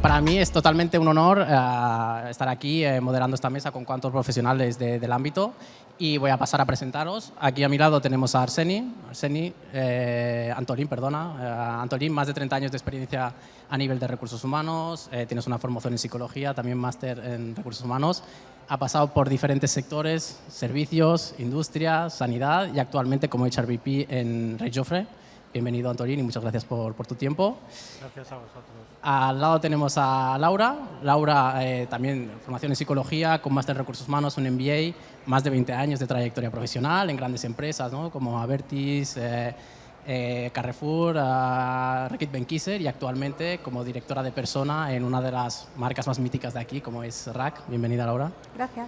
Para mí es totalmente un honor estar aquí moderando esta mesa con cuantos profesionales del ámbito y voy a pasar a presentaros. Aquí a mi lado tenemos a Antolín, Antolín, más de 30 años de experiencia a nivel de recursos humanos, tienes una formación en psicología, también máster en recursos humanos, ha pasado por diferentes sectores, servicios, industria, sanidad y actualmente como HRBP en Rey Jofre. Bienvenido, Antolín, y muchas gracias por tu tiempo. Gracias a vosotros. Al lado tenemos a Laura. Laura, también formación en psicología, con máster en recursos humanos, un MBA, más de 20 años de trayectoria profesional en grandes empresas, ¿no? Como Abertis, Carrefour, Reckitt Benckiser y actualmente como directora de persona en una de las marcas más míticas de aquí, como es RAC. Bienvenida, Laura. Gracias.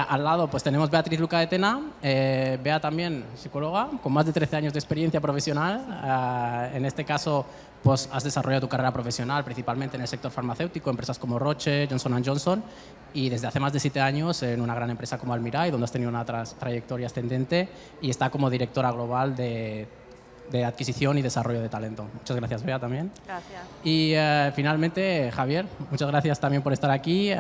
Al lado pues tenemos Beatriz Luca de Tena, Bea también psicóloga, con más de 13 años de experiencia profesional. En este caso pues has desarrollado tu carrera profesional principalmente en el sector farmacéutico, empresas como Roche, Johnson & Johnson y desde hace más de 7 años en una gran empresa como Almiray, donde has tenido una trayectoria ascendente y está como directora global de adquisición y desarrollo de talento. Muchas gracias, Bea, también. Gracias. Y finalmente, Javier, muchas gracias también por estar aquí.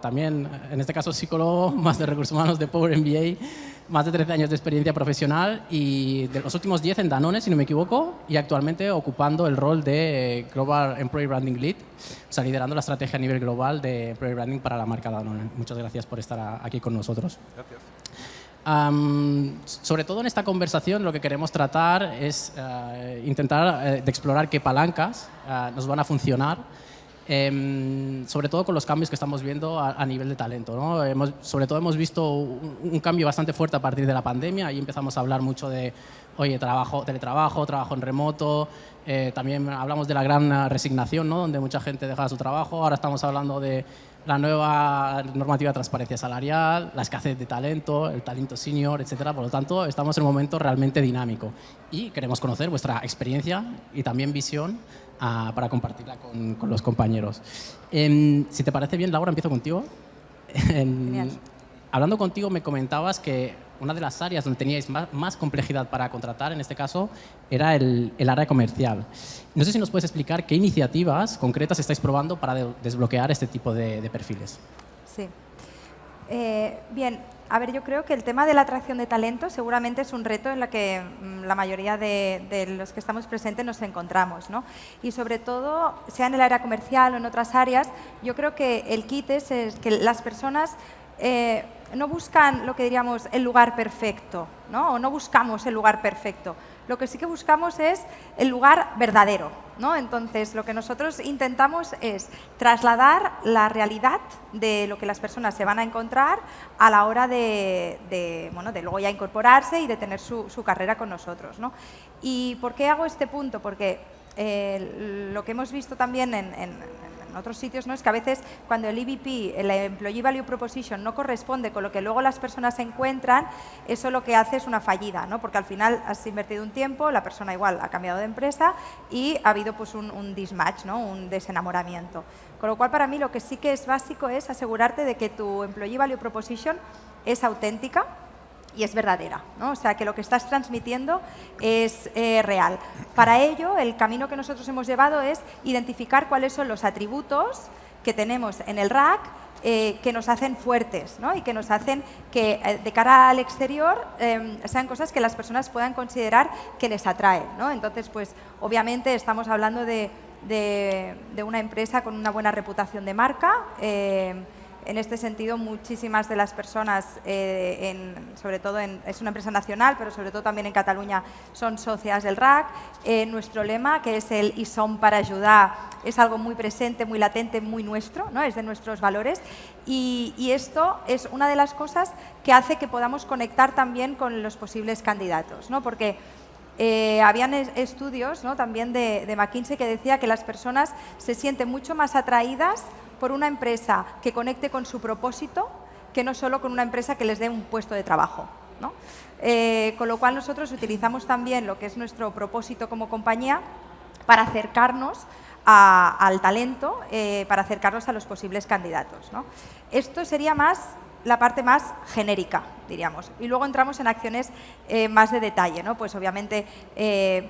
También, en este caso, psicólogo, más de recursos humanos de Power MBA, más de 13 años de experiencia profesional y de los últimos 10 en Danone, si no me equivoco, y actualmente ocupando el rol de Global Employee Branding Lead, o sea, liderando la estrategia a nivel global de Employee Branding para la marca Danone. Muchas gracias por estar aquí con nosotros. Gracias. Sobre todo en esta conversación lo que queremos tratar es intentar de explorar qué palancas nos van a funcionar, sobre todo con los cambios que estamos viendo a nivel de talento, ¿no? Sobre todo hemos visto un cambio bastante fuerte a partir de la pandemia. Ahí empezamos a hablar mucho de teletrabajo, trabajo en remoto. También hablamos de la gran resignación, ¿no? Donde mucha gente deja su trabajo. Ahora estamos hablando de la nueva normativa de transparencia salarial, la escasez de talento, el talento senior, etcétera. Por lo tanto, estamos en un momento realmente dinámico y queremos conocer vuestra experiencia y también visión para compartirla con los compañeros. Si te parece bien, Laura, empiezo contigo. Genial. Hablando contigo, me comentabas que una de las áreas donde teníais más complejidad para contratar, en este caso, era el área comercial. No sé si nos puedes explicar qué iniciativas concretas estáis probando para desbloquear este tipo de perfiles. Sí. Bien, a ver, yo creo que el tema de la atracción de talento seguramente es un reto en el que la mayoría de los que estamos presentes nos encontramos, ¿no? Y sobre todo, sea en el área comercial o en otras áreas, yo creo que el kit es que las personas no buscan lo que diríamos el lugar perfecto, ¿no? O no buscamos el lugar perfecto. Lo que sí que buscamos es el lugar verdadero, ¿no? Entonces, lo que nosotros intentamos es trasladar la realidad de lo que las personas se van a encontrar a la hora de luego ya incorporarse y de tener su carrera con nosotros, ¿no? ¿Y por qué hago este punto? Porque lo que hemos visto también en otros sitios, ¿no? Es que a veces cuando el EVP, el Employee Value Proposition, no corresponde con lo que luego las personas se encuentran, eso lo que hace es una fallida, ¿no? Porque al final has invertido un tiempo, la persona igual ha cambiado de empresa y ha habido pues un mismatch, ¿no? Un desenamoramiento. Con lo cual, para mí, lo que sí que es básico es asegurarte de que tu Employee Value Proposition es auténtica y es verdadera, ¿no? O sea, que lo que estás transmitiendo es real. Para ello, el camino que nosotros hemos llevado es identificar cuáles son los atributos que tenemos en el RAC que nos hacen fuertes, ¿no? Y que nos hacen que de cara al exterior sean cosas que las personas puedan considerar que les atraen, ¿no? Entonces, pues obviamente estamos hablando de una empresa con una buena reputación de marca. En este sentido, muchísimas de las personas, sobre todo es una empresa nacional, pero sobre todo también en Cataluña, son socias del RAC. Nuestro lema, que es el «I som per ajudar», es algo muy presente, muy latente, muy nuestro, ¿no? Es de nuestros valores. Y esto es una de las cosas que hace que podamos conectar también con los posibles candidatos, ¿no? Porque habían estudios, ¿no? También de McKinsey que decía que las personas se sienten mucho más atraídas por una empresa que conecte con su propósito que no solo con una empresa que les dé un puesto de trabajo, ¿no? Con lo cual nosotros utilizamos también lo que es nuestro propósito como compañía para acercarnos al talento, para acercarnos a los posibles candidatos, ¿no? Esto sería más la parte más genérica, diríamos. Y luego entramos en acciones más de detalle, ¿no? Pues obviamente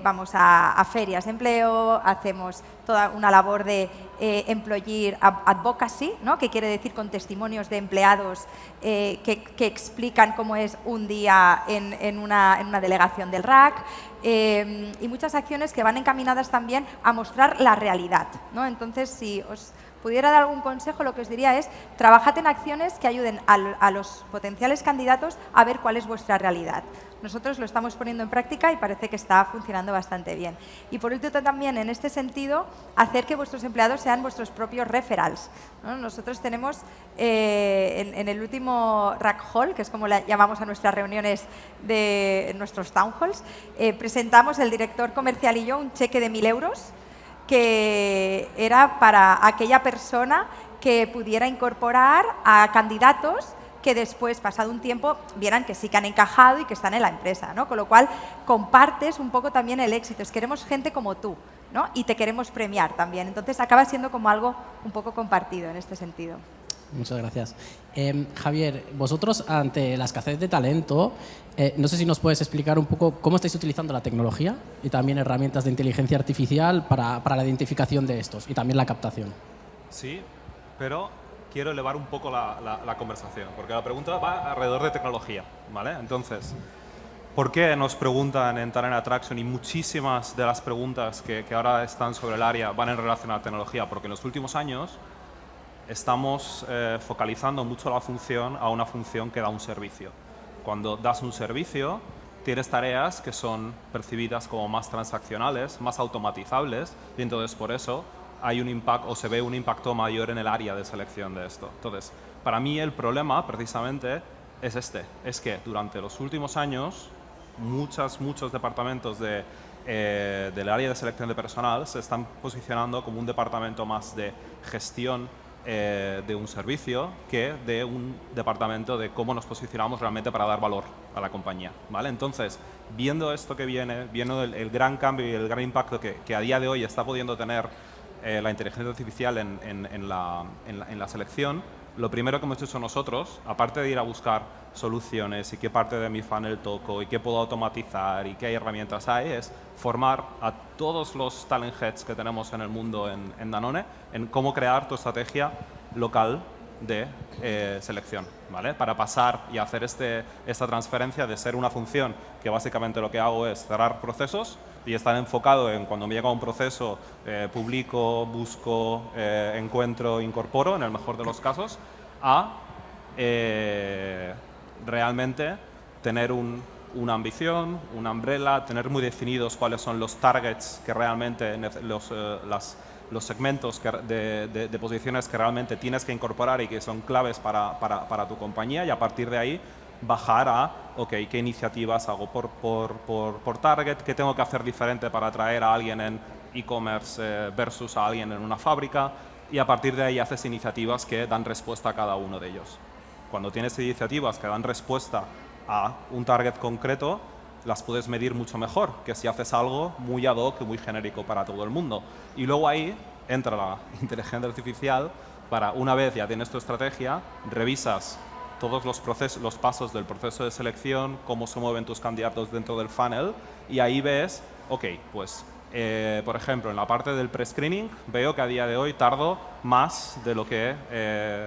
vamos a ferias de empleo, hacemos toda una labor de employer advocacy, ¿no? Que quiere decir con testimonios de empleados que explican cómo es un día en una delegación del RAC, y muchas acciones que van encaminadas también a mostrar la realidad, ¿no? Entonces, si os pudiera dar algún consejo, lo que os diría es trabajad en acciones que ayuden a los potenciales candidatos a ver cuál es vuestra realidad. Nosotros lo estamos poniendo en práctica y parece que está funcionando bastante bien. Y por último también, en este sentido, hacer que vuestros empleados sean vuestros propios referrals, ¿no? Nosotros tenemos en el último Rack Hall, que es como le llamamos a nuestras reuniones de nuestros town halls, presentamos el director comercial y yo un cheque de 1.000 euros que era para aquella persona que pudiera incorporar a candidatos que después, pasado un tiempo, vieran que sí que han encajado y que están en la empresa, ¿no? Con lo cual, compartes un poco también el éxito. Queremos gente como tú, ¿no? Y te queremos premiar también. Entonces, acaba siendo como algo un poco compartido en este sentido. Muchas gracias. Javier, vosotros ante la escasez de talento, no sé si nos puedes explicar un poco cómo estáis utilizando la tecnología y también herramientas de inteligencia artificial para la identificación de estos y también la captación. Sí, pero quiero elevar un poco la conversación, porque la pregunta va alrededor de tecnología, ¿vale? Entonces, ¿por qué nos preguntan en Talent Attraction y muchísimas de las preguntas que ahora están sobre el área van en relación a la tecnología? Porque en los últimos años estamos focalizando mucho la función a una función que da un servicio. Cuando das un servicio, tienes tareas que son percibidas como más transaccionales, más automatizables, y entonces por eso hay un impacto o se ve un impacto mayor en el área de selección de esto. Entonces, para mí el problema precisamente es es que durante los últimos años muchos departamentos del área de selección de personal se están posicionando como un departamento más de gestión de un servicio que de un departamento de cómo nos posicionamos realmente para dar valor a la compañía, ¿vale? Entonces, viendo esto que viene, viendo el gran cambio y el gran impacto que a día de hoy está pudiendo tener la inteligencia artificial en la selección, lo primero que hemos hecho nosotros, aparte de ir a buscar soluciones y qué parte de mi funnel toco y qué puedo automatizar y qué herramientas hay, es formar a todos los talent heads que tenemos en el mundo en Danone en cómo crear tu estrategia local de selección, ¿vale? Para pasar y hacer esta transferencia de ser una función que básicamente lo que hago es cerrar procesos y estar enfocado en cuando me llega un proceso, publico, busco, encuentro, incorporo, en el mejor de los casos, a realmente tener una ambición, una umbrella, tener muy definidos cuáles son los targets que realmente, los segmentos de posiciones que realmente tienes que incorporar y que son claves para tu compañía, y a partir de ahí bajar a, ok, qué iniciativas hago por target, qué tengo que hacer diferente para atraer a alguien en e-commerce versus a alguien en una fábrica, y a partir de ahí haces iniciativas que dan respuesta a cada uno de ellos. Cuando tienes iniciativas que dan respuesta a un target concreto, las puedes medir mucho mejor que si haces algo muy ad hoc y muy genérico para todo el mundo. Y luego ahí entra la inteligencia artificial para, una vez ya tienes tu estrategia, revisas todos los pasos del proceso de selección, cómo se mueven tus candidatos dentro del funnel, y ahí ves, ok, pues por ejemplo, en la parte del pre-screening veo que a día de hoy tardo más de lo que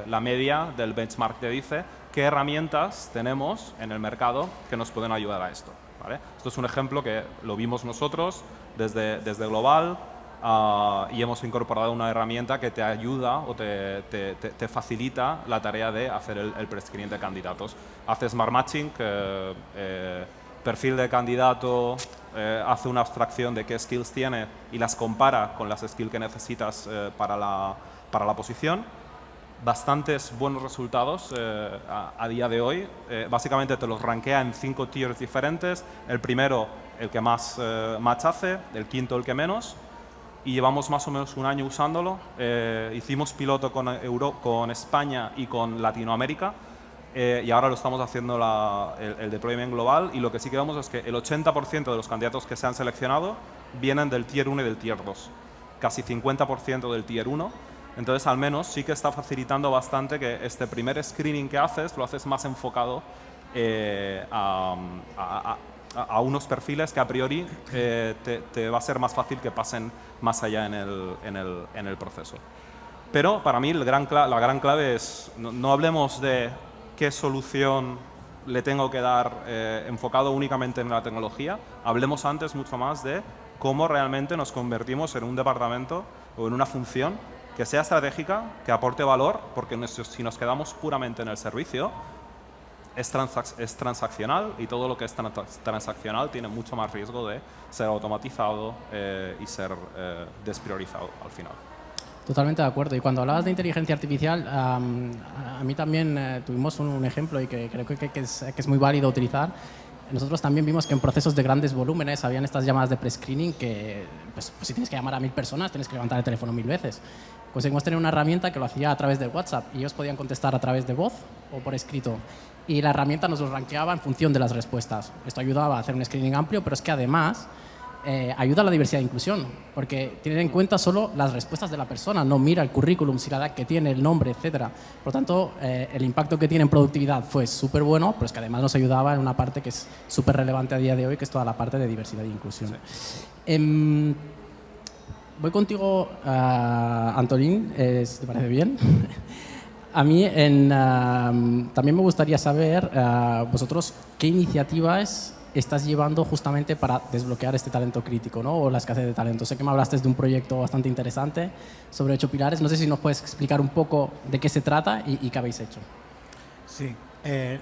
la media del benchmark te dice. ¿Qué herramientas tenemos en el mercado que nos pueden ayudar a esto? ¿Vale? Esto es un ejemplo que lo vimos nosotros desde Global, y hemos incorporado una herramienta que te ayuda o te facilita la tarea de hacer el pre-screening de candidatos. Hace Smart Matching, perfil de candidato, hace una abstracción de qué skills tiene y las compara con las skills que necesitas para la posición. Bastantes buenos resultados a día de hoy. Básicamente te los rankea en 5 tiers diferentes. El primero, el que más match hace, el quinto, el que menos. Y llevamos más o menos un año usándolo. Hicimos piloto con España y con Latinoamérica. Y ahora lo estamos haciendo el deployment global, y lo que sí que vemos es que el 80% de los candidatos que se han seleccionado vienen del Tier 1 y del Tier 2. Casi 50% del Tier 1. Entonces, al menos sí que está facilitando bastante que este primer screening que haces lo haces más enfocado a unos perfiles que a priori te va a ser más fácil que pasen más allá en el proceso. Pero para mí la gran clave es, no hablemos de qué solución le tengo que dar enfocado únicamente en la tecnología, hablemos antes mucho más de cómo realmente nos convertimos en un departamento o en una función que sea estratégica, que aporte valor, porque si nos quedamos puramente en el servicio, es transaccional y todo lo que es transaccional tiene mucho más riesgo de ser automatizado y ser despriorizado al final. Totalmente de acuerdo. Y cuando hablabas de inteligencia artificial, a mí también tuvimos un ejemplo y que creo que es muy válido utilizar. Nosotros también vimos que en procesos de grandes volúmenes habían estas llamadas de pre-screening que, pues, si tienes que llamar a 1000 personas, tienes que levantar el teléfono 1000 veces. Conseguimos tener una herramienta que lo hacía a través de WhatsApp y ellos podían contestar a través de voz o por escrito. Y la herramienta nos lo rankeaba en función de las respuestas. Esto ayudaba a hacer un screening amplio, pero es que además ayuda a la diversidad e inclusión, porque tiene en cuenta solo las respuestas de la persona, no mira el currículum, si la edad que tiene, el nombre, etc. Por lo tanto, el impacto que tiene en productividad fue súper bueno, pero es que además nos ayudaba en una parte que es súper relevante a día de hoy, que es toda la parte de diversidad e inclusión. Sí. Voy contigo, Antolín, si te parece bien. A mí también me gustaría saber, vosotros, qué iniciativas estás llevando justamente para desbloquear este talento crítico, ¿no? O la escasez de talento. Sé que me hablaste de un proyecto bastante interesante sobre 8 pilares. No sé si nos puedes explicar un poco de qué se trata y qué habéis hecho. Sí,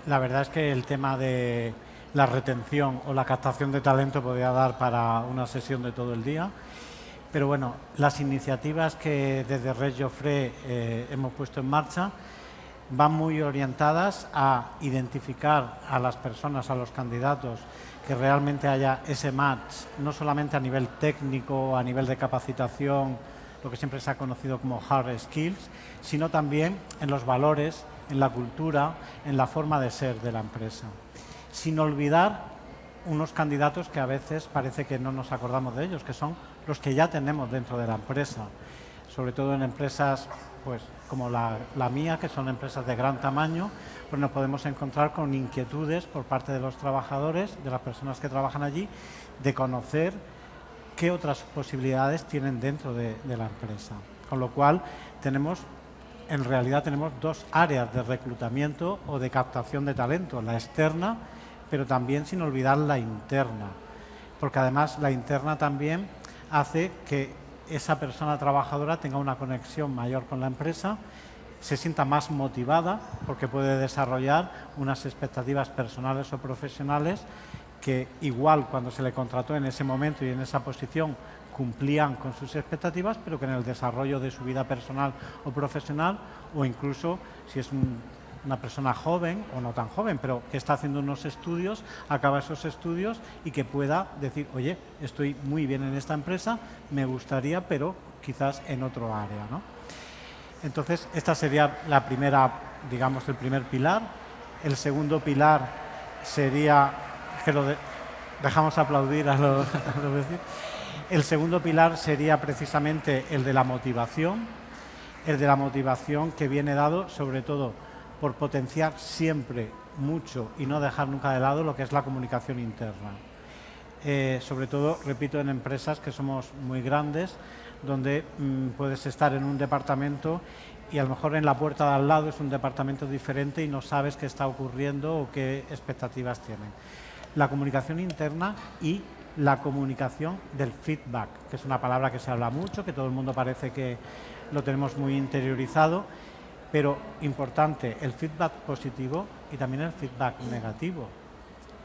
la verdad es que el tema de la retención o la captación de talento podría dar para una sesión de todo el día. Pero bueno, las iniciativas que desde Red Jofré hemos puesto en marcha van muy orientadas a identificar a las personas, a los candidatos, que realmente haya ese match, no solamente a nivel técnico, a nivel de capacitación, lo que siempre se ha conocido como hard skills, sino también en los valores, en la cultura, en la forma de ser de la empresa. Sin olvidar unos candidatos que a veces parece que no nos acordamos de ellos, que son los que ya tenemos dentro de la empresa, sobre todo en empresas pues, como la mía, que son empresas de gran tamaño, pues nos podemos encontrar con inquietudes por parte de los trabajadores, de las personas que trabajan allí, de conocer qué otras posibilidades tienen dentro de la empresa. Con lo cual, en realidad tenemos 2 áreas de reclutamiento o de captación de talento, la externa, pero también sin olvidar la interna, porque además la interna también hace que esa persona trabajadora tenga una conexión mayor con la empresa, se sienta más motivada porque puede desarrollar unas expectativas personales o profesionales que igual cuando se le contrató en ese momento y en esa posición cumplían con sus expectativas, pero que en el desarrollo de su vida personal o profesional, o incluso si es una persona joven o no tan joven, pero que está haciendo unos estudios, acaba esos estudios y que pueda decir, oye, estoy muy bien en esta empresa, me gustaría, pero quizás en otro área, ¿no? Entonces, esta sería la primera, digamos, el primer pilar. El segundo pilar sería, que dejamos aplaudir a los vecinos. El segundo pilar sería precisamente el de la motivación que viene dado sobre todo por potenciar siempre mucho y no dejar nunca de lado lo que es la comunicación interna. Sobre todo, repito, en empresas que somos muy grandes, donde puedes estar en un departamento y a lo mejor en la puerta de al lado es un departamento diferente y no sabes qué está ocurriendo o qué expectativas tienen. La comunicación interna y la comunicación del feedback, que es una palabra que se habla mucho, que todo el mundo parece que lo tenemos muy interiorizado, pero importante, el feedback positivo y también el feedback negativo.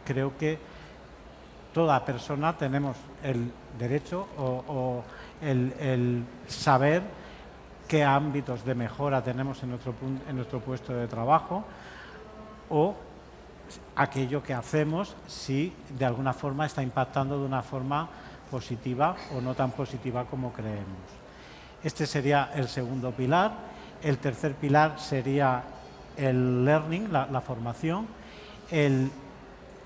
Creo que toda persona tenemos el derecho o el saber qué ámbitos de mejora tenemos en nuestro puesto de trabajo o aquello que hacemos si de alguna forma está impactando de una forma positiva o no tan positiva como creemos. Este sería el segundo pilar. El tercer pilar sería el learning, la formación, el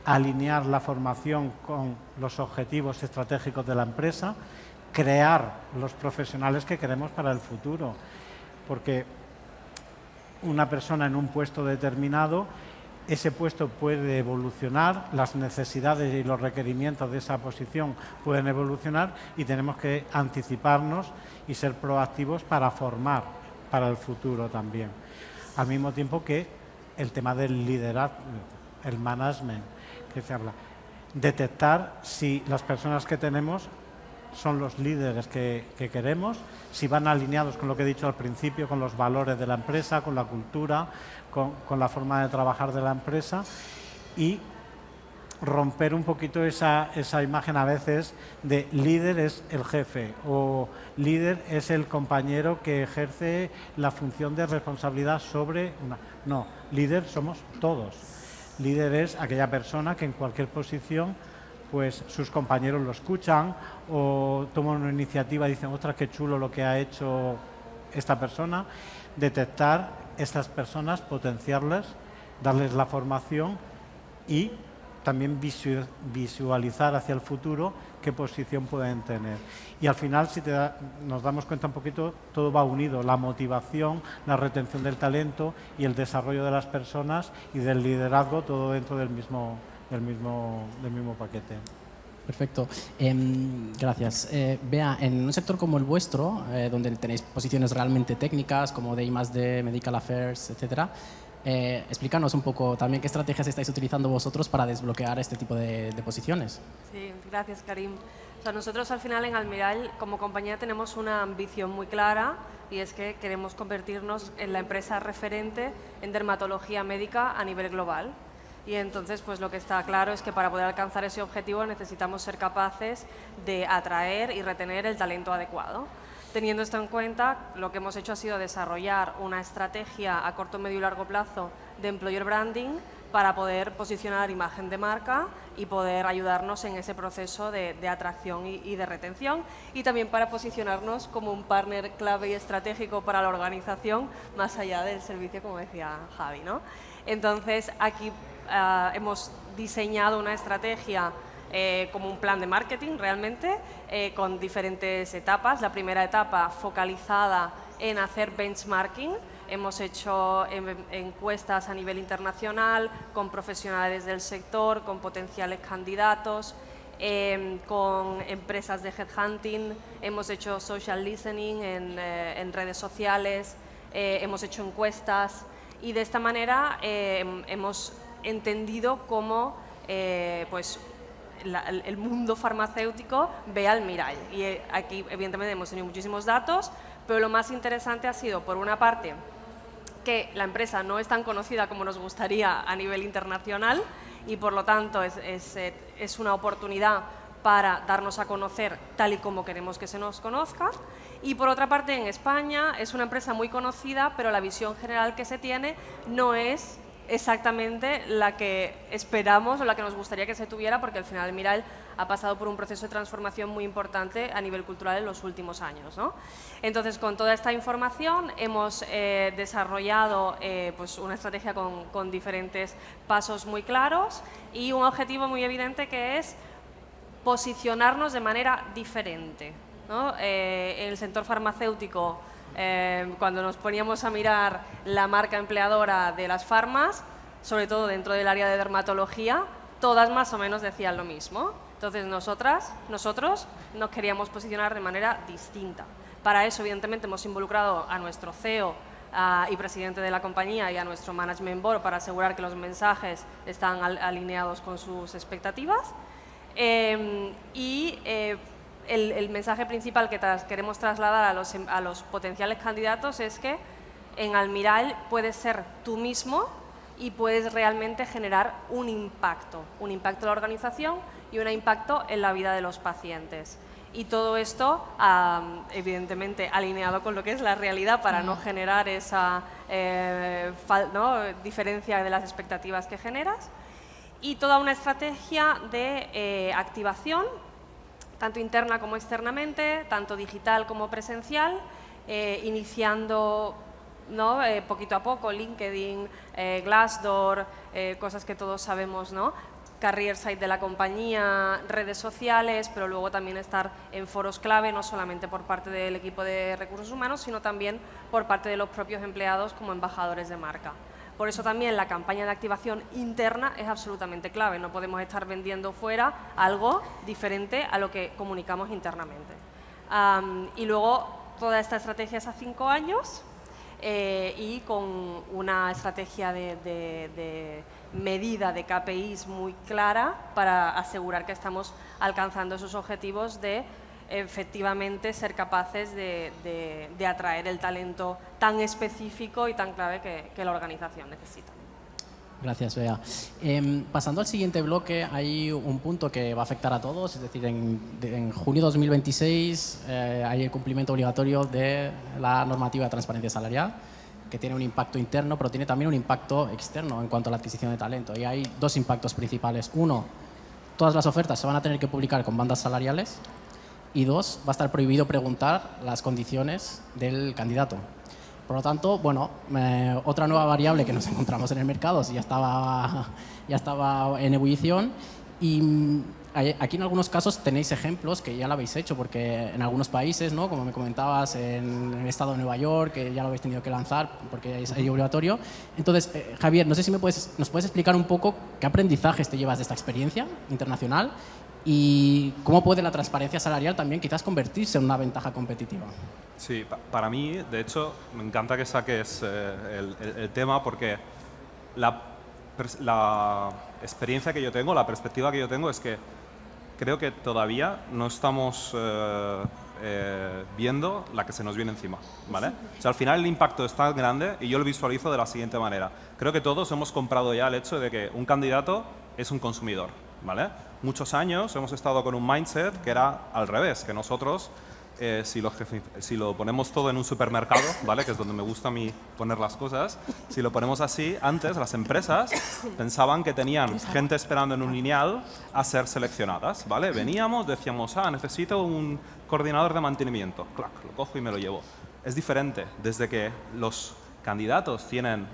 alinear la formación con los objetivos estratégicos de la empresa, crear los profesionales que queremos para el futuro. porque una persona en un puesto determinado, ese puesto puede evolucionar, las necesidades y los requerimientos de esa posición pueden evolucionar y tenemos que anticiparnos y ser proactivos para formar para el futuro también. Al mismo tiempo que el tema del liderazgo, el management, que se habla, detectar si las personas que tenemos son los líderes que queremos, si van alineados con lo que he dicho al principio, con los valores de la empresa, con la cultura, con la forma de trabajar de la empresa, y romper un poquito esa imagen a veces de líder es el jefe o líder es el compañero que ejerce la función de responsabilidad sobre una. No, líder somos todos. Líder es aquella persona que en cualquier posición pues sus compañeros lo escuchan o toman una iniciativa y dicen, ostras, qué chulo lo que ha hecho esta persona. Detectar estas personas, potenciarlas, darles la formación y también visualizar hacia el futuro qué posición pueden tener. Y al final, si nos damos cuenta un poquito, todo va unido, la motivación, la retención del talento y el desarrollo de las personas y del liderazgo, todo dentro del mismo paquete. Perfecto. Gracias. Bea, en un sector como el vuestro, donde tenéis posiciones realmente técnicas como de I+D, Medical Affairs, etcétera, explícanos un poco también qué estrategias estáis utilizando vosotros para desbloquear este tipo de posiciones. Sí, gracias, Karim. O sea, nosotros al final en Almirall, como compañía, tenemos una ambición muy clara y es que queremos convertirnos en la empresa referente en dermatología médica a nivel global. Y entonces, pues lo que está claro es que para poder alcanzar ese objetivo necesitamos ser capaces de atraer y retener el talento adecuado. Teniendo esto en cuenta, lo que hemos hecho ha sido desarrollar una estrategia a corto, medio y largo plazo de employer branding para poder posicionar imagen de marca y poder ayudarnos en ese proceso de atracción y de retención, y también para posicionarnos como un partner clave y estratégico para la organización más allá del servicio, como decía Javi, ¿no? Entonces, aquí hemos diseñado una estrategia como un plan de marketing realmente, con diferentes etapas. La primera etapa focalizada en hacer benchmarking. Hemos hecho encuestas a nivel internacional con profesionales del sector, con potenciales candidatos, con empresas de headhunting. Hemos hecho social listening en redes sociales, hemos hecho encuestas y de esta manera hemos entendido cómo pues, el mundo farmacéutico ve a Almirall. Y aquí, evidentemente, hemos tenido muchísimos datos, pero lo más interesante ha sido, por una parte, que la empresa no es tan conocida como nos gustaría a nivel internacional y, por lo tanto, es una oportunidad para darnos a conocer tal y como queremos que se nos conozca. Y, por otra parte, en España es una empresa muy conocida, pero la visión general que se tiene no es exactamente la que esperamos o la que nos gustaría que se tuviera, porque al final Almirall ha pasado por un proceso de transformación muy importante a nivel cultural en los últimos años, ¿no? Entonces, con toda esta información hemos desarrollado pues una estrategia con diferentes pasos muy claros y un objetivo muy evidente, que es posicionarnos de manera diferente, ¿no? En el sector farmacéutico, cuando nos poníamos a mirar la marca empleadora de las farmas, sobre todo dentro del área de dermatología, todas más o menos decían lo mismo. Entonces nosotros nos queríamos posicionar de manera distinta. Para eso, evidentemente, hemos involucrado a nuestro CEO y presidente de la compañía y a nuestro management board para asegurar que los mensajes están alineados con sus expectativas. El mensaje principal que queremos trasladar a los potenciales candidatos es que en Almirall puedes ser tú mismo y puedes realmente generar un impacto en la organización y un impacto en la vida de los pacientes. Y todo esto, evidentemente, alineado con lo que es la realidad para no generar esa diferencia de las expectativas que generas. Y toda una estrategia de activación, tanto interna como externamente, tanto digital como presencial, iniciando poquito a poco LinkedIn, Glassdoor, cosas que todos sabemos, ¿no? career site de la compañía, redes sociales, pero luego también estar en foros clave, no solamente por parte del equipo de recursos humanos, sino también por parte de los propios empleados como embajadores de marca. Por eso también la campaña de activación interna es absolutamente clave. No podemos estar vendiendo fuera algo diferente a lo que comunicamos internamente. Y luego toda esta estrategia es a 5 años y con una estrategia de medida de KPIs muy clara para asegurar que estamos alcanzando esos objetivos de efectivamente ser capaces de atraer el talento tan específico y tan clave que la organización necesita. Gracias, Bea. Pasando al siguiente bloque, hay un punto que va a afectar a todos, es decir, en junio de 2026 hay el cumplimiento obligatorio de la normativa de transparencia salarial, que tiene un impacto interno, pero tiene también un impacto externo en cuanto a la adquisición de talento. Y hay dos impactos principales. Uno, todas las ofertas se van a tener que publicar con bandas salariales. Y dos, va a estar prohibido preguntar las condiciones del candidato. Por lo tanto, bueno, otra nueva variable que nos encontramos en el mercado, si ya estaba en ebullición. Y aquí en algunos casos tenéis ejemplos que ya lo habéis hecho, porque en algunos países, ¿no? Como me comentabas, en el estado de Nueva York, que ya lo habéis tenido que lanzar porque es obligatorio. Entonces, Javier, no sé si nos puedes explicar un poco qué aprendizajes te llevas de esta experiencia internacional y cómo puede la transparencia salarial también quizás convertirse en una ventaja competitiva. Sí, para mí, de hecho, me encanta que saques el tema porque la experiencia que yo tengo, la perspectiva que yo tengo es que creo que todavía no estamos viendo la que se nos viene encima, ¿vale? O sea, al final el impacto es tan grande y yo lo visualizo de la siguiente manera. Creo que todos hemos comprado ya el hecho de que un candidato es un consumidor, ¿vale? Muchos años hemos estado con un mindset que era al revés, que nosotros, si lo ponemos todo en un supermercado, ¿vale? Que es donde me gusta a mí poner las cosas, si lo ponemos así, antes las empresas pensaban que tenían gente esperando en un lineal a ser seleccionadas, ¿vale? Veníamos, decíamos, necesito un coordinador de mantenimiento, clac, lo cojo y me lo llevo. Es diferente, desde que los candidatos tienen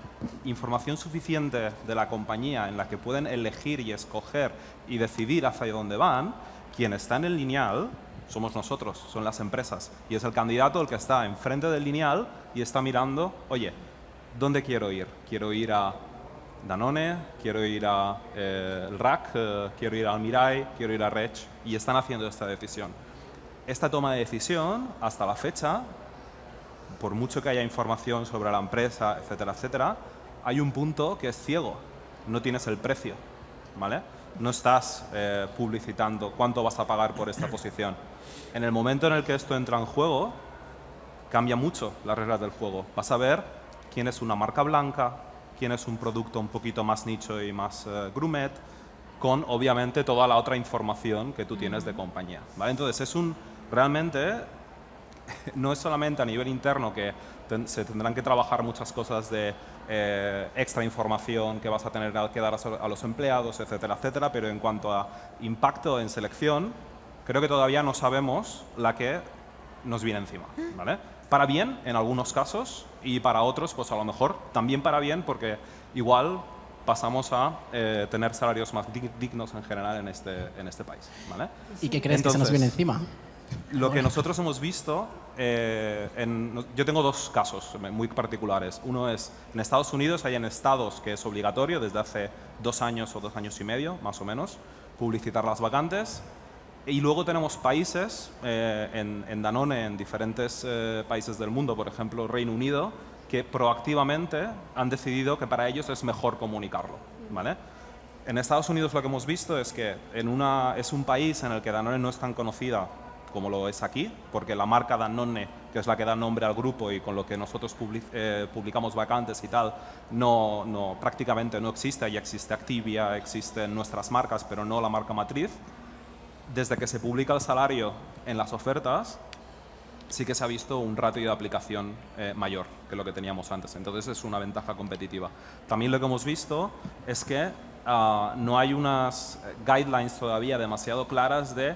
información suficiente de la compañía en la que pueden elegir y escoger y decidir hacia dónde van, quien está en el lineal somos nosotros, son las empresas. Y es el candidato el que está enfrente del lineal y está mirando, oye, ¿dónde quiero ir? Quiero ir a Danone, quiero ir a el RAC, quiero ir a Almiray, quiero ir a Rech, y están haciendo esta decisión. Esta toma de decisión, hasta la fecha, por mucho que haya información sobre la empresa, etcétera, etcétera, hay un punto que es ciego. No tienes el precio, ¿vale? No estás publicitando cuánto vas a pagar por esta posición. En el momento en el que esto entra en juego, cambia mucho las reglas del juego. Vas a ver quién es una marca blanca, quién es un producto un poquito más nicho y más gourmet, con obviamente toda la otra información que tú tienes de compañía, ¿vale? Entonces realmente no es solamente a nivel interno que se tendrán que trabajar muchas cosas de extra información que vas a tener que dar a los empleados, etcétera, etcétera, pero en cuanto a impacto en selección, creo que todavía no sabemos la que nos viene encima, ¿vale? Para bien en algunos casos y para otros, pues a lo mejor también para bien, porque igual pasamos a tener salarios más dignos en general en este país, ¿vale? ¿Y qué crees que se nos viene encima? Lo que nosotros hemos visto, yo tengo dos casos muy particulares. Uno es en Estados Unidos, hay en estados que es obligatorio desde hace 2 años o 2 años y medio, más o menos, publicitar las vacantes. Y luego tenemos países, en Danone, en diferentes países del mundo, por ejemplo Reino Unido, que proactivamente han decidido que para ellos es mejor comunicarlo, ¿vale? En Estados Unidos lo que hemos visto es que es un país en el que Danone no es tan conocida como lo es aquí, porque la marca Danone, que es la que da nombre al grupo y con lo que nosotros publicamos vacantes y tal, prácticamente no existe. Ya existe Activia, existen nuestras marcas, pero no la marca matriz. Desde que se publica el salario en las ofertas, sí que se ha visto un ratio de aplicación mayor que lo que teníamos antes. Entonces es una ventaja competitiva. También lo que hemos visto es que no hay unas guidelines todavía demasiado claras de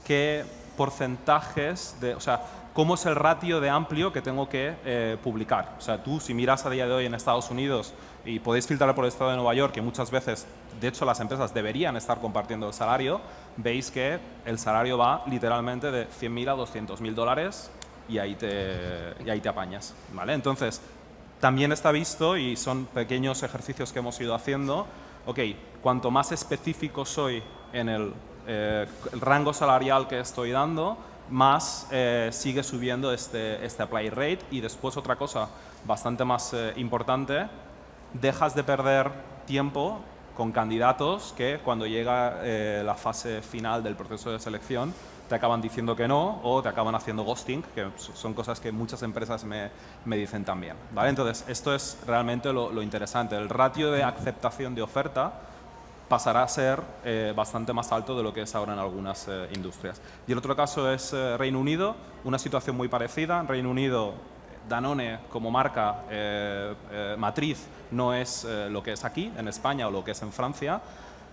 qué porcentajes de, o sea, cómo es el ratio de amplio que tengo que publicar. O sea, tú si miras a día de hoy en Estados Unidos y podéis filtrar por el estado de Nueva York, que muchas veces, de hecho, las empresas deberían estar compartiendo el salario, veis que el salario va literalmente de 100.000 a 200.000 dólares y ahí te apañas, ¿vale? Entonces, también está visto, y son pequeños ejercicios que hemos ido haciendo, ok, cuanto más específico soy en el rango salarial que estoy dando, más sigue subiendo este apply rate. Y después otra cosa bastante más importante, dejas de perder tiempo con candidatos que cuando llega la fase final del proceso de selección te acaban diciendo que no o te acaban haciendo ghosting, que son cosas que muchas empresas me dicen también, ¿vale? Entonces, esto es realmente lo interesante. El ratio de aceptación de oferta pasará a ser bastante más alto de lo que es ahora en algunas industrias. Y el otro caso es Reino Unido, una situación muy parecida. En Reino Unido, Danone como marca matriz no es lo que es aquí, en España, o lo que es en Francia,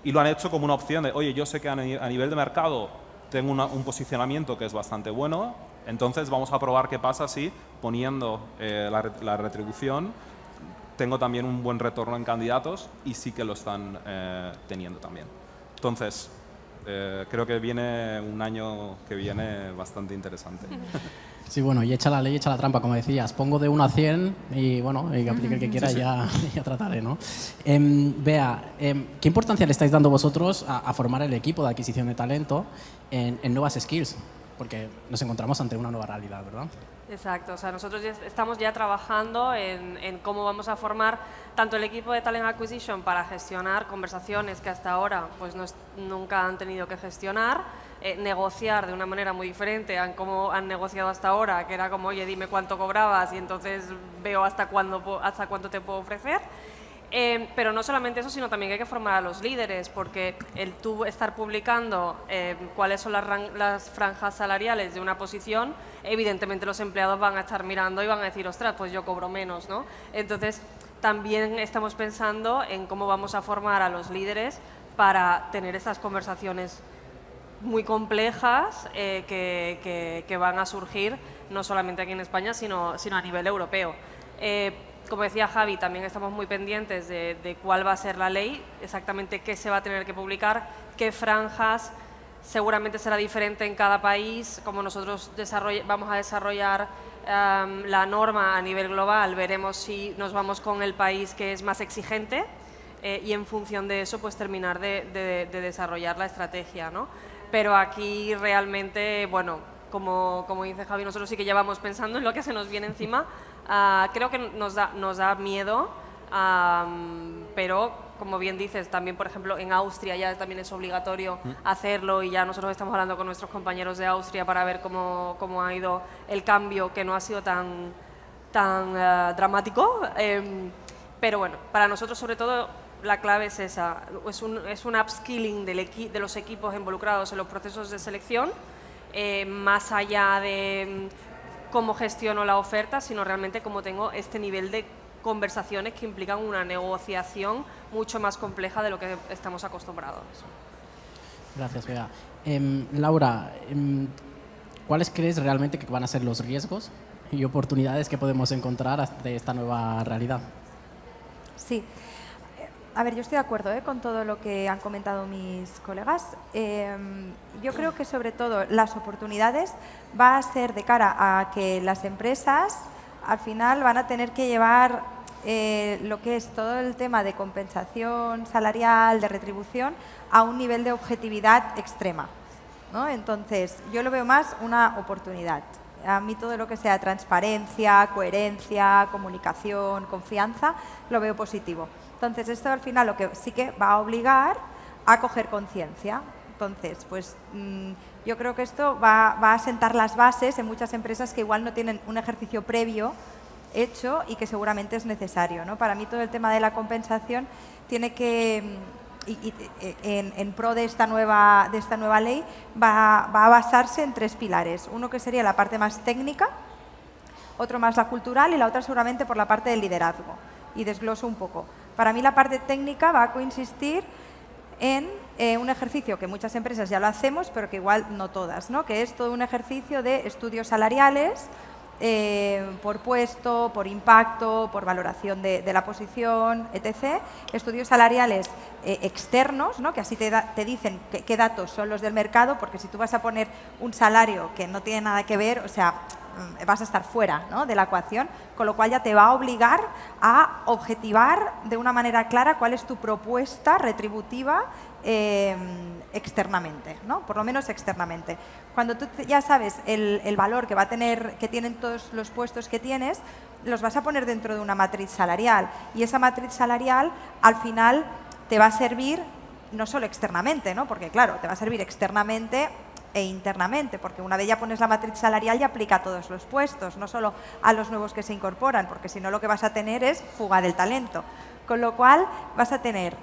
y lo han hecho como una opción de, oye, yo sé que a nivel de mercado tengo un posicionamiento que es bastante bueno, entonces vamos a probar qué pasa si poniendo la retribución tengo también un buen retorno en candidatos, y sí que lo están teniendo también. Entonces, creo que viene un año que viene bastante interesante. Sí, bueno, y echa la ley, echa la trampa, como decías. Pongo de 1 a 100 y, bueno, y que aplique el que quiera, sí. ya trataré, ¿no? Bea, ¿qué importancia le estáis dando vosotros a formar el equipo de adquisición de talento en nuevas skills? Porque nos encontramos ante una nueva realidad, ¿verdad? Exacto, o sea, nosotros estamos ya trabajando en cómo vamos a formar tanto el equipo de Talent Acquisition para gestionar conversaciones que hasta ahora pues nunca han tenido que gestionar, negociar de una manera muy diferente a cómo han negociado hasta ahora, que era como, oye, dime cuánto cobrabas y entonces veo hasta cuánto te puedo ofrecer. Pero no solamente eso, sino también que hay que formar a los líderes, porque el tú estar publicando cuáles son las franjas salariales de una posición, evidentemente los empleados van a estar mirando y van a decir, ostras, pues yo cobro menos, ¿no? Entonces, también estamos pensando en cómo vamos a formar a los líderes para tener estas conversaciones muy complejas que van a surgir no solamente aquí en España, sino a nivel europeo. Como decía Javi, también estamos muy pendientes de cuál va a ser la ley, exactamente qué se va a tener que publicar, qué franjas, seguramente será diferente en cada país. Como nosotros vamos a desarrollar la norma a nivel global, veremos si nos vamos con el país que es más exigente y en función de eso pues terminar de desarrollar la estrategia, ¿no? Pero aquí realmente, bueno, como dice Javi, nosotros sí que llevamos pensando en lo que se nos viene encima. Creo que nos da miedo, pero como bien dices, también por ejemplo en Austria ya también es obligatorio hacerlo, y ya nosotros estamos hablando con nuestros compañeros de Austria para ver cómo ha ido el cambio, que no ha sido tan dramático. Pero bueno, para nosotros sobre todo la clave es esa, es un upskilling de los equipos involucrados en los procesos de selección, más allá de cómo gestiono la oferta, sino realmente cómo tengo este nivel de conversaciones que implican una negociación mucho más compleja de lo que estamos acostumbrados. Gracias, Bea. Laura, ¿cuáles crees realmente que van a ser los riesgos y oportunidades que podemos encontrar de esta nueva realidad? Sí. A ver, yo estoy de acuerdo con todo lo que han comentado mis colegas. Yo creo que sobre todo las oportunidades va a ser de cara a que las empresas al final van a tener que llevar lo que es todo el tema de compensación salarial, de retribución, a un nivel de objetividad extrema, ¿no? Entonces, yo lo veo más una oportunidad. A mí todo lo que sea transparencia, coherencia, comunicación, confianza, lo veo positivo. Entonces, esto al final lo que sí que va a obligar a coger conciencia. Entonces, pues yo creo que esto va a sentar las bases en muchas empresas que igual no tienen un ejercicio previo hecho y que seguramente es necesario, ¿no? Para mí todo el tema de la compensación tiene que, en pro de esta nueva ley, va a basarse en 3 pilares. Uno que sería la parte más técnica, otro más la cultural y la otra seguramente por la parte del liderazgo. Y desgloso un poco. Para mí la parte técnica va a consistir en un ejercicio que muchas empresas ya lo hacemos, pero que igual no todas, ¿no? Que es todo un ejercicio de estudios salariales por puesto, por impacto, por valoración de la posición, etc. Estudios salariales externos, ¿no? Que así te dicen qué datos son los del mercado, porque si tú vas a poner un salario que no tiene nada que ver, o sea, vas a estar fuera, ¿no? de la ecuación, con lo cual ya te va a obligar a objetivar de una manera clara cuál es tu propuesta retributiva externamente, ¿no? Por lo menos externamente. Cuando tú ya sabes el valor que tienen todos los puestos que tienes, los vas a poner dentro de una matriz salarial, y esa matriz salarial al final te va a servir no solo externamente, ¿no? Porque claro, te va a servir externamente e internamente, porque una vez ya pones la matriz salarial ya aplica a todos los puestos, no solo a los nuevos que se incorporan, porque si no lo que vas a tener es fuga del talento. Con lo cual vas a tener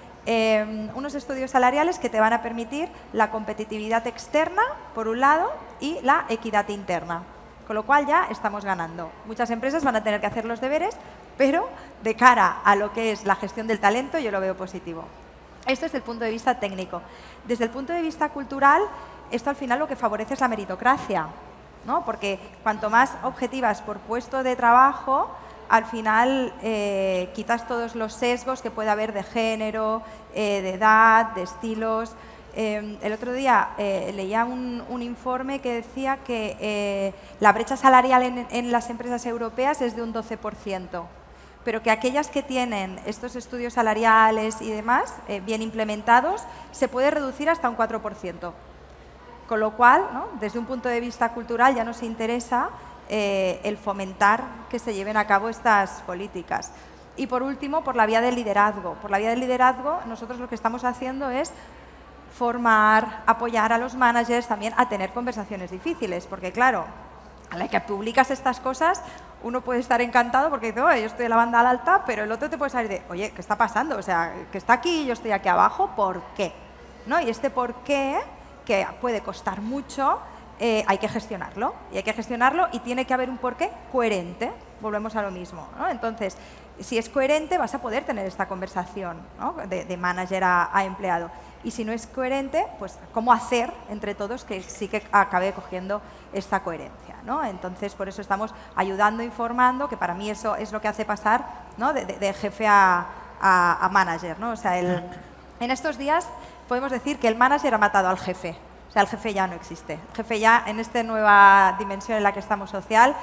unos estudios salariales que te van a permitir la competitividad externa, por un lado, y la equidad interna. Con lo cual ya estamos ganando. Muchas empresas van a tener que hacer los deberes, pero de cara a lo que es la gestión del talento yo lo veo positivo. Esto es desde el punto de vista técnico. Desde el punto de vista cultural, esto al final lo que favorece es la meritocracia, ¿no? Porque cuanto más objetivas por puesto de trabajo, al final quitas todos los sesgos que puede haber de género, de edad, de estilos. El otro día leía un informe que decía que la brecha salarial en las empresas europeas es de un 12%, pero que aquellas que tienen estos estudios salariales y demás bien implementados se puede reducir hasta un 4%. Con lo cual, ¿no? Desde un punto de vista cultural ya nos interesa el fomentar que se lleven a cabo estas políticas. Y por último, por la vía del liderazgo. Por la vía del liderazgo, nosotros lo que estamos haciendo es formar, apoyar a los managers también a tener conversaciones difíciles, porque claro, a la que publicas estas cosas, uno puede estar encantado porque dice, oye, yo estoy en la banda alta, pero el otro te puede salir de, oye, ¿qué está pasando? O sea, que está aquí y yo estoy aquí abajo, ¿por qué? ¿No? Y este por qué, que puede costar mucho, hay que gestionarlo. Y hay que gestionarlo y tiene que haber un porqué coherente. Volvemos a lo mismo, ¿no? Entonces, si es coherente, vas a poder tener esta conversación, ¿no? de manager a empleado. Y si no es coherente, pues cómo hacer entre todos que sí que acabe cogiendo esta coherencia, ¿no? Entonces, por eso estamos ayudando, informando, que para mí eso es lo que hace pasar, ¿no? de jefe a manager, ¿no? O sea, en estos días podemos decir que el manager ha matado al jefe. O sea, el jefe ya no existe. El jefe ya, en esta nueva dimensión en la que estamos social,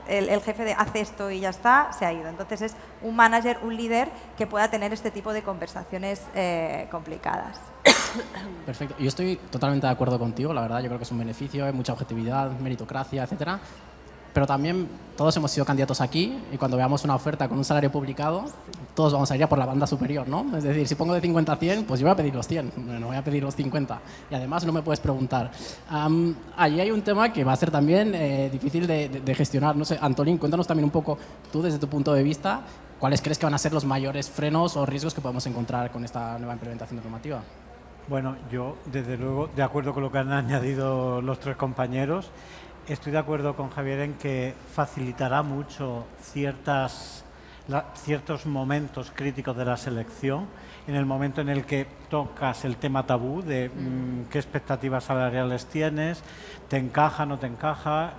el jefe de hace esto y ya está, se ha ido. Entonces es un manager, un líder que pueda tener este tipo de conversaciones complicadas. Perfecto. Yo estoy totalmente de acuerdo contigo, la verdad. Yo creo que es un beneficio, hay mucha objetividad, meritocracia, etcétera. Pero también todos hemos sido candidatos aquí y cuando veamos una oferta con un salario publicado, todos vamos a ir a por la banda superior, ¿no? Es decir, si pongo de 50 a 100, pues yo voy a pedir los 100, no voy a pedir los 50. Y además no me puedes preguntar. Allí hay un tema que va a ser también difícil de gestionar. No sé, Antolín, cuéntanos también un poco, tú desde tu punto de vista, ¿cuáles crees que van a ser los mayores frenos o riesgos que podemos encontrar con esta nueva implementación normativa? Bueno, yo desde luego, de acuerdo con lo que han añadido los tres compañeros, estoy de acuerdo con Javier en que facilitará mucho ciertos momentos críticos de la selección, en el momento en el que tocas el tema tabú de qué expectativas salariales tienes, te encaja, no te encaja.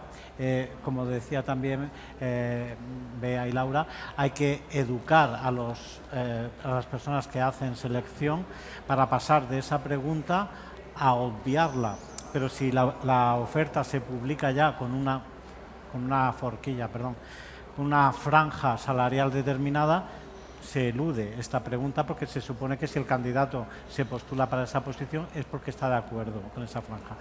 Como decía también Bea y Laura, hay que educar a las personas que hacen selección para pasar de esa pregunta a obviarla. Pero si la oferta se publica ya con una franja salarial determinada, se elude esta pregunta porque se supone que si el candidato se postula para esa posición es porque está de acuerdo con esa franja.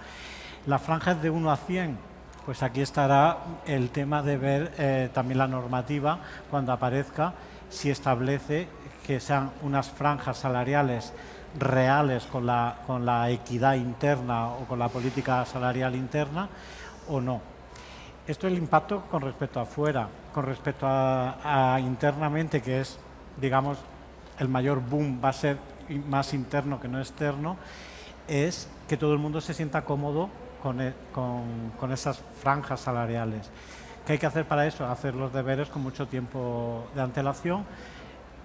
La franja es de 1 a 100. Pues aquí estará el tema de ver también la normativa cuando aparezca, si establece que sean unas franjas salariales reales con la equidad interna o con la política salarial interna o no. Esto es el impacto con respecto a afuera. Con respecto a internamente, que es, digamos, el mayor boom va a ser más interno que no externo, es que todo el mundo se sienta cómodo con esas franjas salariales. ¿Qué hay que hacer para eso? Hacer los deberes con mucho tiempo de antelación,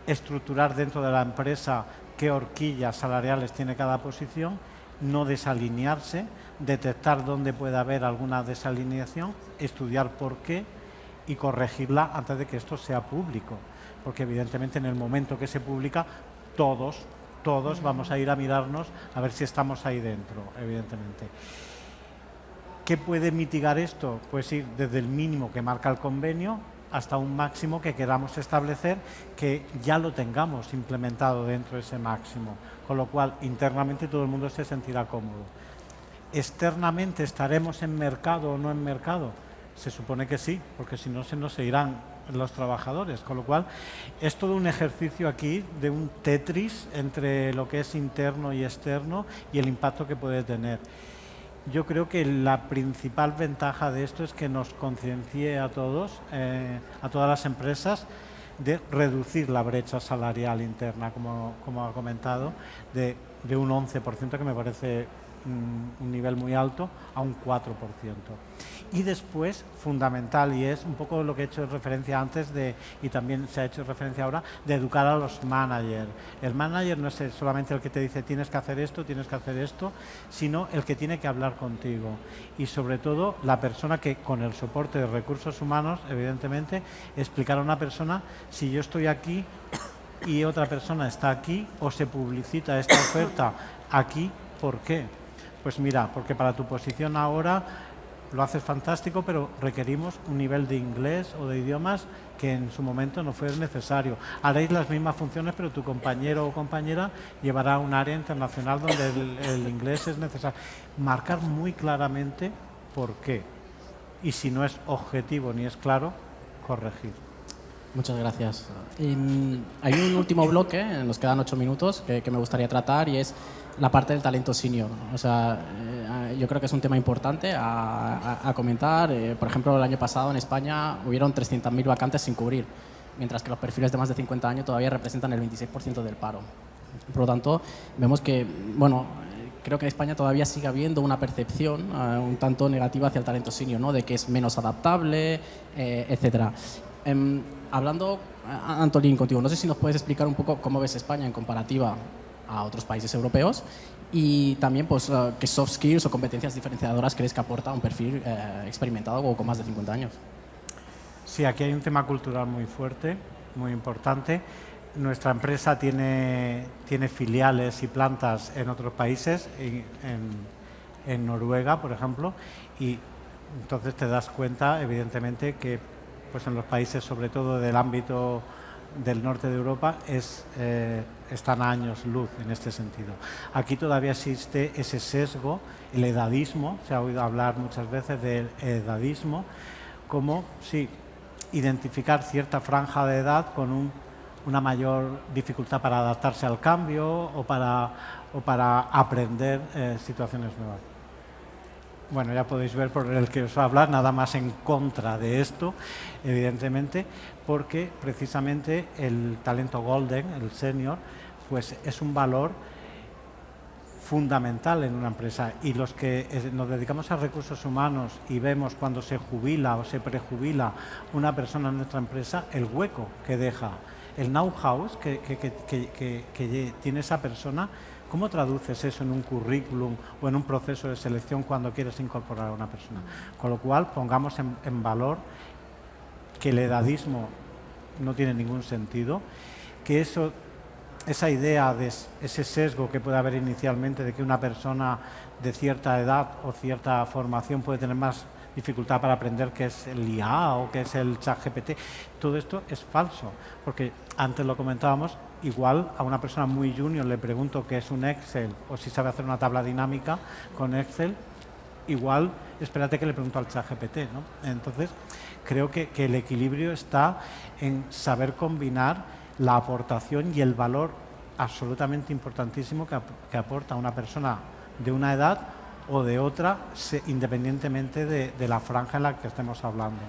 estructurar dentro de la empresa qué horquillas salariales tiene cada posición, no desalinearse, detectar dónde puede haber alguna desalineación, estudiar por qué y corregirla antes de que esto sea público, porque evidentemente en el momento que se publica todos vamos a ir a mirarnos a ver si estamos ahí dentro, evidentemente. ¿Qué puede mitigar esto? Pues ir desde el mínimo que marca el convenio hasta un máximo que queramos establecer, que ya lo tengamos implementado dentro de ese máximo, con lo cual internamente todo el mundo se sentirá cómodo. ¿Externamente estaremos en mercado o no en mercado? Se supone que sí, porque si no se nos irán los trabajadores, con lo cual es todo un ejercicio aquí de un Tetris entre lo que es interno y externo y el impacto que puede tener. Yo creo que la principal ventaja de esto es que nos conciencie a todos, a todas las empresas, de reducir la brecha salarial interna, como ha comentado, de un 11%, que me parece un nivel muy alto, a un 4%. Y después, fundamental, y es un poco lo que he hecho referencia antes, y también se ha hecho referencia ahora, de educar a los managers. El manager no es solamente el que te dice tienes que hacer esto, sino el que tiene que hablar contigo. Y sobre todo, la persona que, con el soporte de recursos humanos, evidentemente, explicar a una persona si yo estoy aquí y otra persona está aquí, o se publicita esta oferta aquí, ¿por qué? Pues mira, porque para tu posición ahora lo haces fantástico, pero requerimos un nivel de inglés o de idiomas que en su momento no fue necesario. Haréis las mismas funciones, pero tu compañero o compañera llevará un área internacional donde el inglés es necesario. Marcar muy claramente por qué. Y si no es objetivo ni es claro, corregir. Muchas gracias. Hay un último bloque, nos quedan 8 minutos, que me gustaría tratar, y es la parte del talento senior. O sea, yo creo que es un tema importante a comentar. Por ejemplo, el año pasado en España hubieron 300.000 vacantes sin cubrir, mientras que los perfiles de más de 50 años todavía representan el 26% del paro. Por lo tanto, vemos que, bueno, creo que en España todavía sigue habiendo una percepción un tanto negativa hacia el talento senior, ¿no? De que es menos adaptable, etcétera. Hablando, Antolín, contigo, no sé si nos puedes explicar un poco cómo ves España en comparativa a otros países europeos, y también pues, qué soft skills o competencias diferenciadoras crees que aporta un perfil experimentado o con más de 50 años. Sí, aquí hay un tema cultural muy fuerte, muy importante. Nuestra empresa tiene filiales y plantas en otros países, en Noruega, por ejemplo, y entonces te das cuenta, evidentemente, que pues en los países, sobre todo del ámbito del norte de Europa, están a años luz en este sentido. Aquí todavía existe ese sesgo, el edadismo, se ha oído hablar muchas veces del edadismo, como, sí, identificar cierta franja de edad con una mayor dificultad para adaptarse al cambio o para aprender situaciones nuevas. Bueno, ya podéis ver por el que os habla, nada más en contra de esto, evidentemente, porque precisamente el talento golden, el senior, pues es un valor fundamental en una empresa, y los que nos dedicamos a recursos humanos y vemos cuando se jubila o se prejubila una persona en nuestra empresa, el hueco que deja, el know-how que tiene esa persona. ¿Cómo traduces eso en un currículum o en un proceso de selección cuando quieres incorporar a una persona? Con lo cual, pongamos en valor que el edadismo no tiene ningún sentido, que esa idea de ese sesgo que puede haber inicialmente de que una persona de cierta edad o cierta formación puede tener más dificultad para aprender qué es el IA o qué es el ChatGPT, todo esto es falso, porque antes lo comentábamos. Igual a una persona muy junior le pregunto qué es un Excel o si sabe hacer una tabla dinámica con Excel, igual espérate que le pregunto al ChatGPT, ¿no? Entonces, creo que el equilibrio está en saber combinar la aportación y el valor absolutamente importantísimo que aporta una persona de una edad o de otra, independientemente de la franja en la que estemos hablando.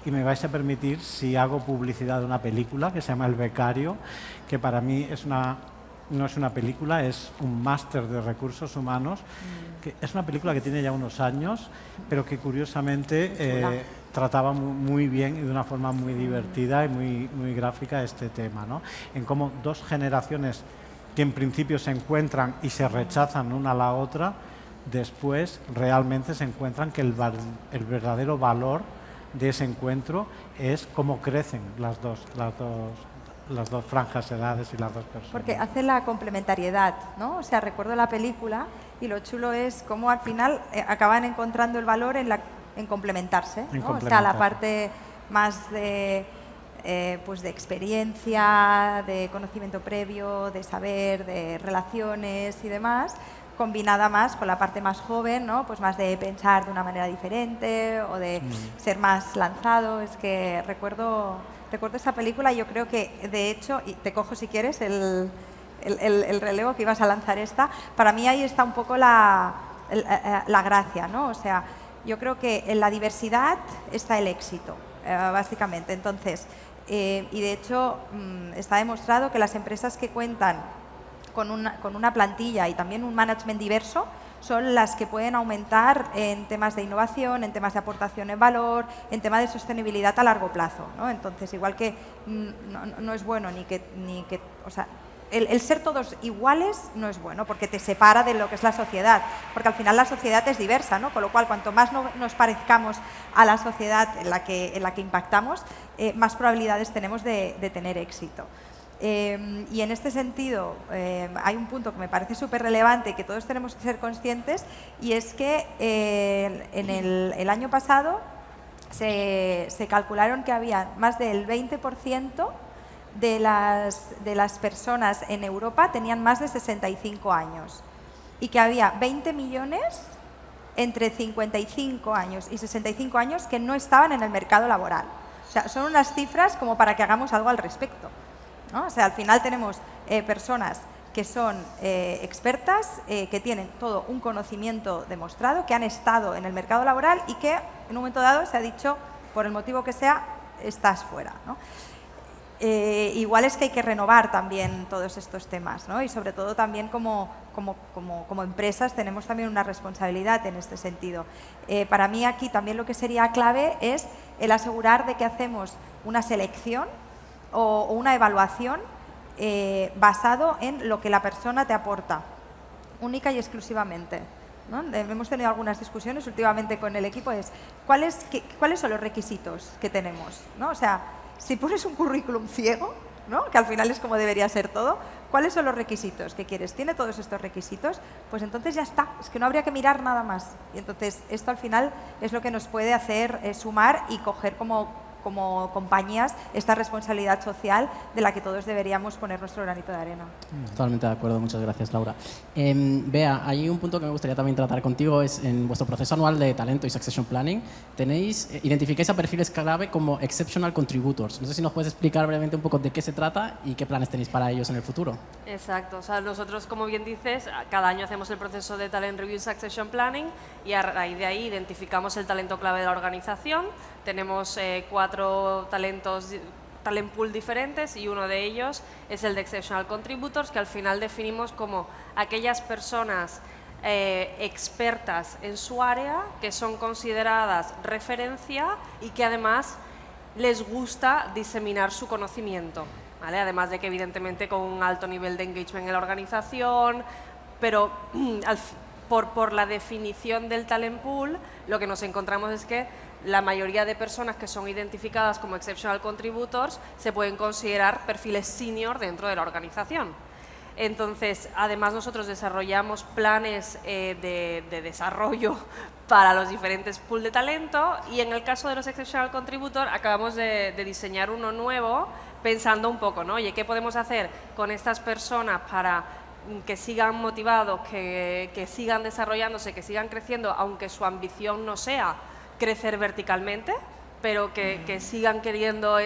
Y me vais a permitir si hago publicidad de una película que se llama El Becario, que para mí no es una película, es un máster de recursos humanos, que es una película que tiene ya unos años, pero que curiosamente trataba muy bien y de una forma muy divertida y muy gráfica este tema, ¿no? En cómo dos generaciones que en principio se encuentran y se rechazan una a la otra, después realmente se encuentran que el verdadero valor de ese encuentro es cómo crecen las dos franjas de edades y las dos personas. Porque hace la complementariedad, ¿no? O sea, recuerdo la película y lo chulo es cómo al final acaban encontrando el valor en complementarse, ¿no? O sea, la parte más de experiencia, de conocimiento previo, de saber, de relaciones y demás, combinada más con la parte más joven, ¿no? Pues más de pensar de una manera diferente o de ser más lanzado. Es que recuerdo esa película y yo creo que, de hecho, y te cojo si quieres el relevo que ibas a lanzar esta, para mí ahí está un poco la gracia, ¿no? O sea, yo creo que en la diversidad está el éxito, básicamente. Entonces, y de hecho está demostrado que las empresas que cuentan con una plantilla y también un management diverso son las que pueden aumentar en temas de innovación, en temas de aportación en valor, en temas de sostenibilidad a largo plazo, ¿no? Entonces, igual que no es bueno o sea, el ser todos iguales no es bueno porque te separa de lo que es la sociedad, porque al final la sociedad es diversa, ¿no? Con lo cual, cuanto más nos parezcamos a la sociedad en la que impactamos, más probabilidades tenemos de tener éxito. Y en este sentido hay un punto que me parece súper relevante y que todos tenemos que ser conscientes, y es que en el año pasado se calcularon que había más del 20% de las personas en Europa tenían más de 65 años y que había 20 millones entre 55 años y 65 años que no estaban en el mercado laboral. O sea, son unas cifras como para que hagamos algo al respecto, ¿no? O sea, al final tenemos personas que son expertas, que tienen todo un conocimiento demostrado, que han estado en el mercado laboral y que en un momento dado se ha dicho, por el motivo que sea, estás fuera, ¿no? Igual es que hay que renovar también todos estos temas, ¿no? Y sobre todo también como empresas tenemos también una responsabilidad en este sentido. Para mí aquí también lo que sería clave es el asegurar de que hacemos una selección o una evaluación basado en lo que la persona te aporta, única y exclusivamente, ¿no? Hemos tenido algunas discusiones últimamente con el equipo, es ¿cuáles son los requisitos que tenemos, ¿no? O sea, si pones un currículum ciego, ¿no? Que al final es como debería ser todo, ¿cuáles son los requisitos que quieres? ¿Tiene todos estos requisitos? Pues entonces ya está, es que no habría que mirar nada más. Y entonces esto al final es lo que nos puede hacer sumar y coger como compañías esta responsabilidad social de la que todos deberíamos poner nuestro granito de arena. Totalmente de acuerdo, muchas gracias, Laura. Bea, hay un punto que me gustaría también tratar contigo, es en vuestro proceso anual de talento y succession planning, identificáis a perfiles clave como exceptional contributors. No sé si nos puedes explicar brevemente un poco de qué se trata y qué planes tenéis para ellos en el futuro. Exacto, o sea, nosotros, como bien dices, cada año hacemos el proceso de Talent Review y Succession Planning y a raíz de ahí identificamos el talento clave de la organización. Tenemos 4 talent pool diferentes y uno de ellos es el de Exceptional Contributors, que al final definimos como aquellas personas expertas en su área que son consideradas referencia y que además les gusta diseminar su conocimiento, ¿vale? Además de que evidentemente con un alto nivel de engagement en la organización, pero por la definición del talent pool lo que nos encontramos es que la mayoría de personas que son identificadas como exceptional contributors se pueden considerar perfiles senior dentro de la organización. Entonces, además nosotros desarrollamos planes de desarrollo para los diferentes pools de talento y en el caso de los exceptional contributors acabamos de diseñar uno nuevo pensando un poco, ¿no? Oye, ¿qué podemos hacer con estas personas para que sigan motivados, que sigan desarrollándose, que sigan creciendo, aunque su ambición no sea crecer verticalmente, pero que sigan queriendo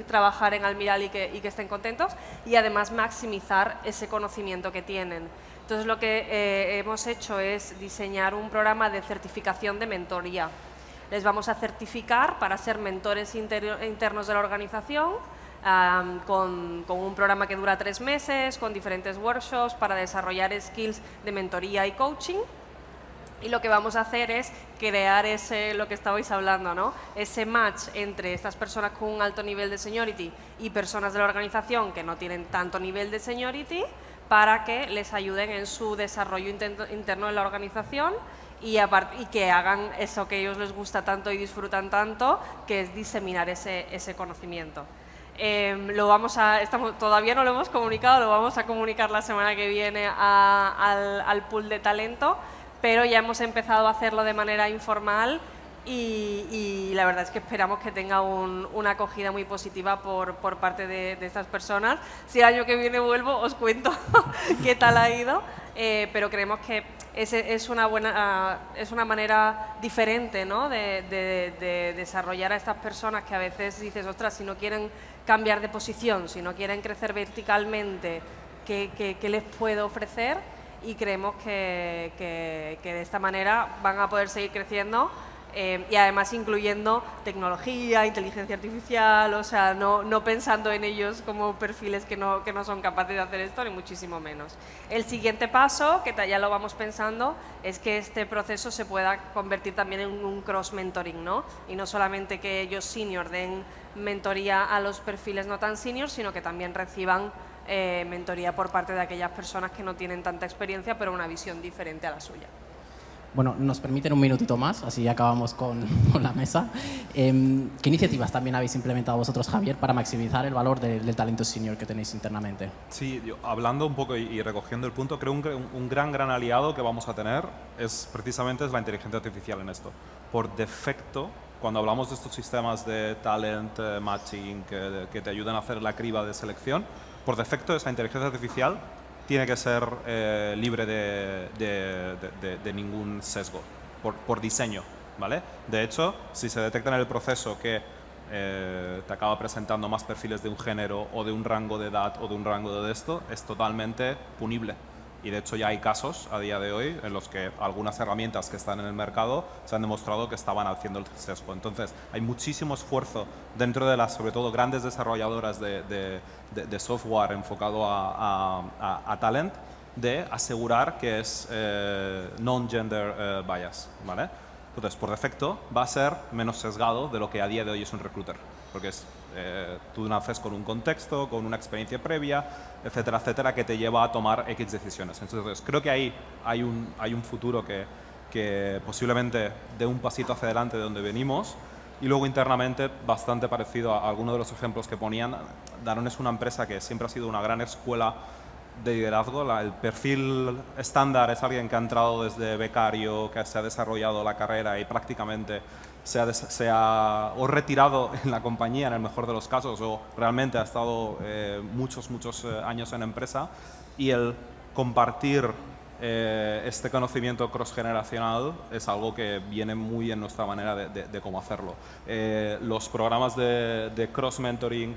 trabajar en Almiral y que estén contentos y además maximizar ese conocimiento que tienen. Entonces lo que hemos hecho es diseñar un programa de certificación de mentoría. Les vamos a certificar para ser mentores internos de la organización con un programa que dura 3 meses, con diferentes workshops para desarrollar skills de mentoría y coaching. Y lo que vamos a hacer es crear lo que estabais hablando, ¿no? Ese match entre estas personas con un alto nivel de seniority y personas de la organización que no tienen tanto nivel de seniority para que les ayuden en su desarrollo interno en la organización y que hagan eso que a ellos les gusta tanto y disfrutan tanto, que es diseminar ese conocimiento. Todavía no lo hemos comunicado, lo vamos a comunicar la semana que viene al pool de talento, pero ya hemos empezado a hacerlo de manera informal y la verdad es que esperamos que tenga una acogida muy positiva por parte de estas personas. Si el año que viene vuelvo, os cuento qué tal ha ido, pero creemos que es una manera diferente, ¿no?, de desarrollar a estas personas que a veces dices, ostras, si no quieren cambiar de posición, si no quieren crecer verticalmente, ¿qué les puedo ofrecer? Y creemos que de esta manera van a poder seguir creciendo y además incluyendo tecnología, inteligencia artificial, o sea, no pensando en ellos como perfiles que no son capaces de hacer esto, ni muchísimo menos. El siguiente paso, que ya lo vamos pensando, es que este proceso se pueda convertir también en un cross-mentoring, ¿no? Y no solamente que ellos senior den mentoría a los perfiles no tan senior, sino que también reciban mentoría por parte de aquellas personas que no tienen tanta experiencia, pero una visión diferente a la suya. Bueno, nos permiten un minutito más, así ya acabamos con la mesa. ¿Qué iniciativas también habéis implementado vosotros, Javier, para maximizar el valor del talento senior que tenéis internamente? Sí, hablando un poco y recogiendo el punto, creo un gran aliado que vamos a tener es la inteligencia artificial en esto. Por defecto, cuando hablamos de estos sistemas de talent matching que te ayudan a hacer la criba de selección, por defecto esa inteligencia artificial tiene que ser libre de ningún sesgo, por diseño, ¿vale? De hecho, si se detecta en el proceso que te acaba presentando más perfiles de un género o de un rango de edad o de un rango de esto, es totalmente punible. Y de hecho ya hay casos a día de hoy en los que algunas herramientas que están en el mercado se han demostrado que estaban haciendo el sesgo. Entonces hay muchísimo esfuerzo dentro de las, sobre todo, grandes desarrolladoras de software enfocado a talent, de asegurar que es non-gender bias, ¿vale? Entonces, por defecto, va a ser menos sesgado de lo que a día de hoy es un recruiter, porque es tú naces con un contexto, con una experiencia previa, etcétera, etcétera, que te lleva a tomar X decisiones. Entonces, creo que ahí hay un futuro que posiblemente dé un pasito hacia adelante de donde venimos, y luego internamente bastante parecido a algunos de los ejemplos que ponían. Danone es una empresa que siempre ha sido una gran escuela de liderazgo. El perfil estándar es alguien que ha entrado desde becario, que se ha desarrollado la carrera y prácticamente se ha o retirado en la compañía en el mejor de los casos, o realmente ha estado muchos años en empresa, y el compartir este conocimiento cross-generacional es algo que viene muy en nuestra manera de cómo hacerlo. Los programas de cross-mentoring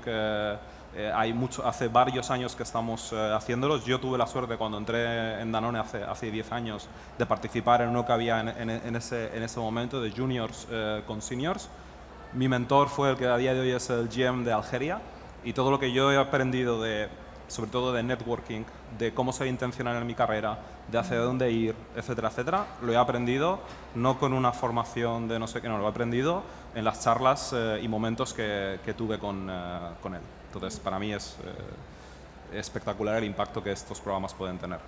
hace varios años que estamos haciéndolos. Yo tuve la suerte cuando entré en Danone hace 10 años de participar en uno que había en ese momento de juniors con seniors. Mi mentor fue el que a día de hoy es el GM de Algeria, y todo lo que yo he aprendido sobre todo de networking, de cómo ser intencional en mi carrera, de hacia dónde ir, etcétera, etcétera, lo he aprendido no con una formación de no sé qué, no, lo he aprendido en las charlas y momentos que tuve con él. Entonces, para mí es espectacular el impacto que estos programas pueden tener.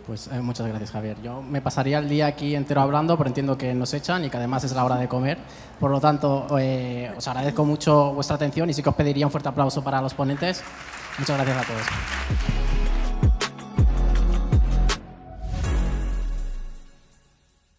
Pues muchas gracias, Javier. Yo me pasaría el día aquí entero hablando, pero entiendo que nos echan y que además es la hora de comer. Por lo tanto, os agradezco mucho vuestra atención y sí que os pediría un fuerte aplauso para los ponentes. Muchas gracias a todos.